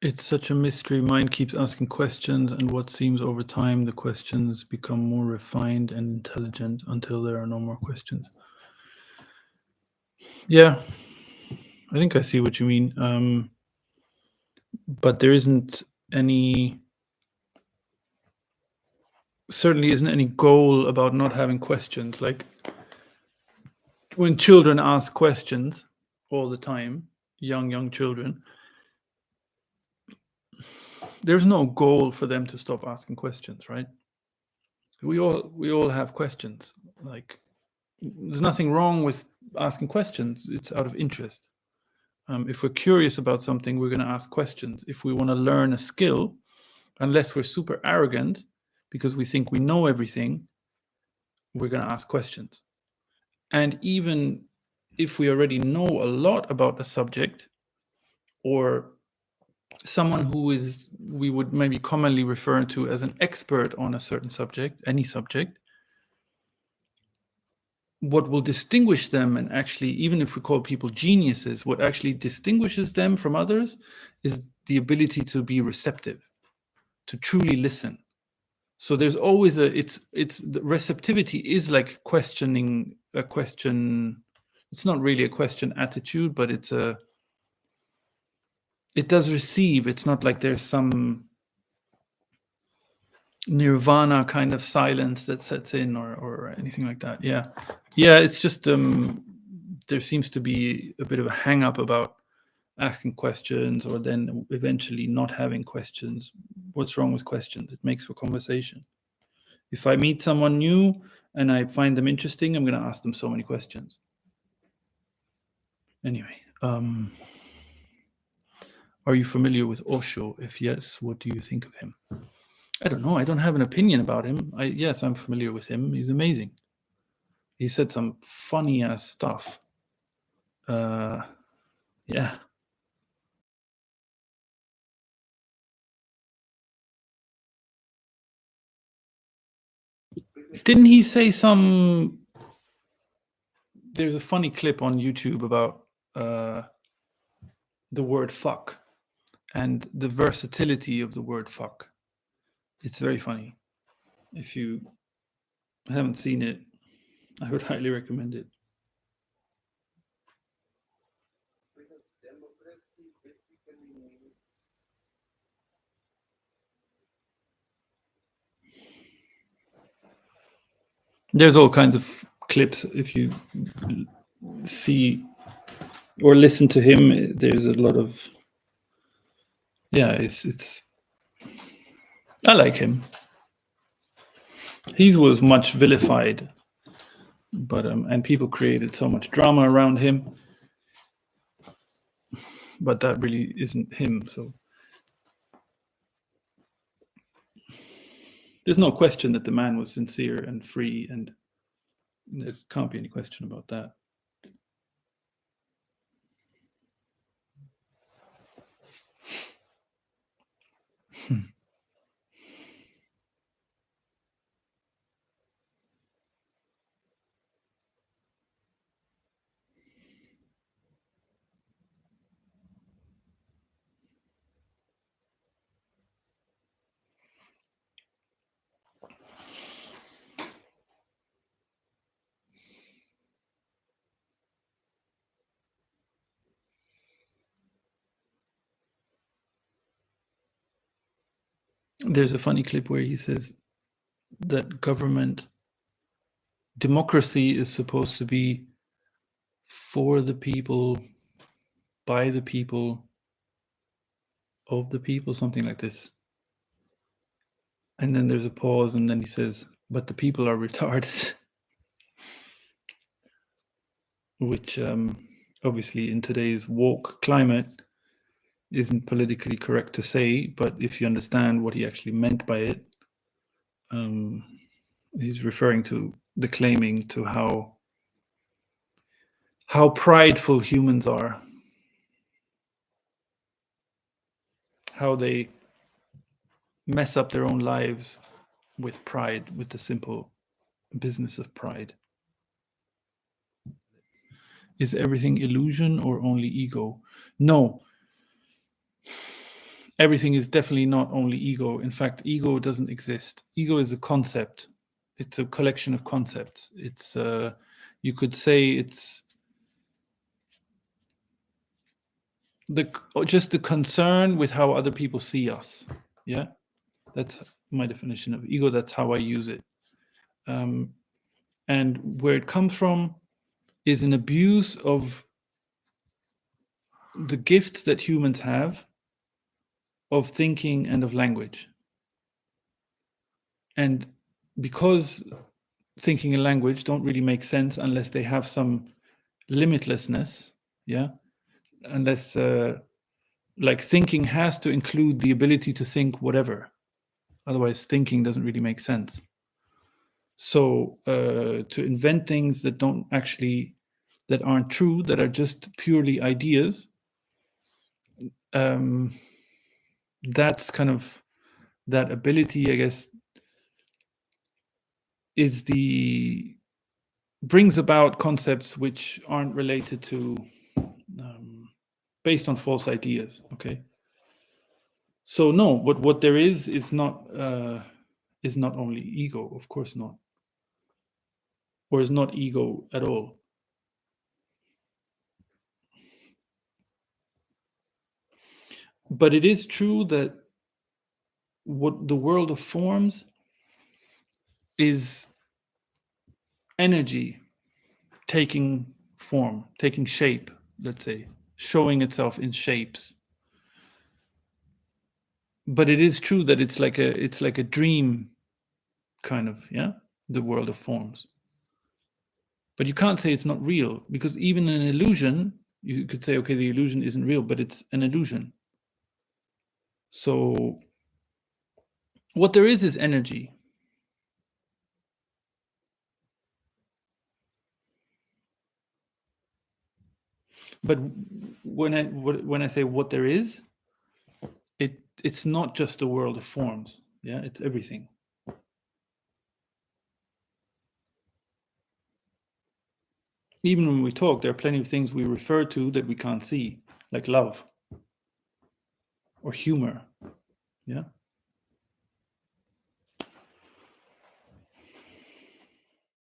It's such a mystery. Mind keeps asking questions, and what seems over time, the questions become more refined and intelligent until there are no more questions. Yeah, I think I see what you mean. But there certainly isn't any goal about not having questions. Like when children ask questions all the time, young children, there's no goal for them to stop asking questions, right? We all have questions. Like there's nothing wrong with asking questions. It's out of interest. If we're curious about something, we're going to ask questions. If we want to learn a skill, unless we're super arrogant because we think we know everything, we're going to ask questions. And even if we already know a lot about a subject, or someone we would maybe commonly refer to as an expert on a certain subject, any subject, what will distinguish them, and actually, even if we call people geniuses, what actually distinguishes them from others is the ability to be receptive, to truly listen. So there's always the receptivity is like questioning a question. It's not really a question attitude, but it does receive. It's not like there's some nirvana kind of silence that sets in, or anything like that. Yeah, it's just there seems to be a bit of a hang up about asking questions, or then eventually not having questions. What's wrong with questions? It makes for conversation. If I meet someone new and I find them interesting, I'm going to ask them so many questions. Anyway, are you familiar with Osho? If yes, what do you think of him? I don't know. I don't have an opinion about him. Yes, I'm familiar with him. He's amazing. He said some funny ass stuff. Yeah. Didn't he say some? There's a funny clip on YouTube about the word fuck and the versatility of the word fuck. It's very funny. If you haven't seen it, I would highly recommend it. There's all kinds of clips. If you see or listen to him, there's a lot of, it's I like him. He was much vilified, but and people created so much drama around him, but that really isn't him. So there's no question that the man was sincere and free, and there can't be any question about that. There's a funny clip where he says that democracy is supposed to be for the people, by the people, of the people, something like this. And then there's a pause, and then he says, but the people are retarded. Which obviously in today's woke climate isn't politically correct to say, but if you understand what he actually meant by it, he's referring to the claiming to how prideful humans are, how they mess up their own lives with pride, with the simple business of pride. Is everything illusion or only ego? No. everything is definitely not only ego. In fact, ego doesn't exist. Ego is a concept. It's a collection of concepts. It's you could say it's just the concern with how other people see us. Yeah, that's my definition of ego. That's how I use it. And where it comes from is an abuse of the gifts that humans have of thinking and of language. And because thinking and language don't really make sense unless they have some limitlessness, yeah, unless like thinking has to include the ability to think whatever, otherwise thinking doesn't really make sense. So to invent things that don't actually, that aren't true, that are just purely ideas, that's kind of, that ability, I guess, is brings about concepts which aren't related to, based on false ideas. Okay. So no, what there is not only ego, of course not, or is not ego at all. But it is true that what the world of forms is energy taking form, taking shape, let's say, showing itself in shapes. But it is true that it's like a dream kind of, yeah, the world of forms. But you can't say it's not real, because even an illusion, you could say, okay, the illusion isn't real, but it's an illusion. So what there is energy. But when I say what there is, it's not just the world of forms. Yeah, it's everything. Even when we talk, there are plenty of things we refer to that we can't see, like love or humor. Yeah.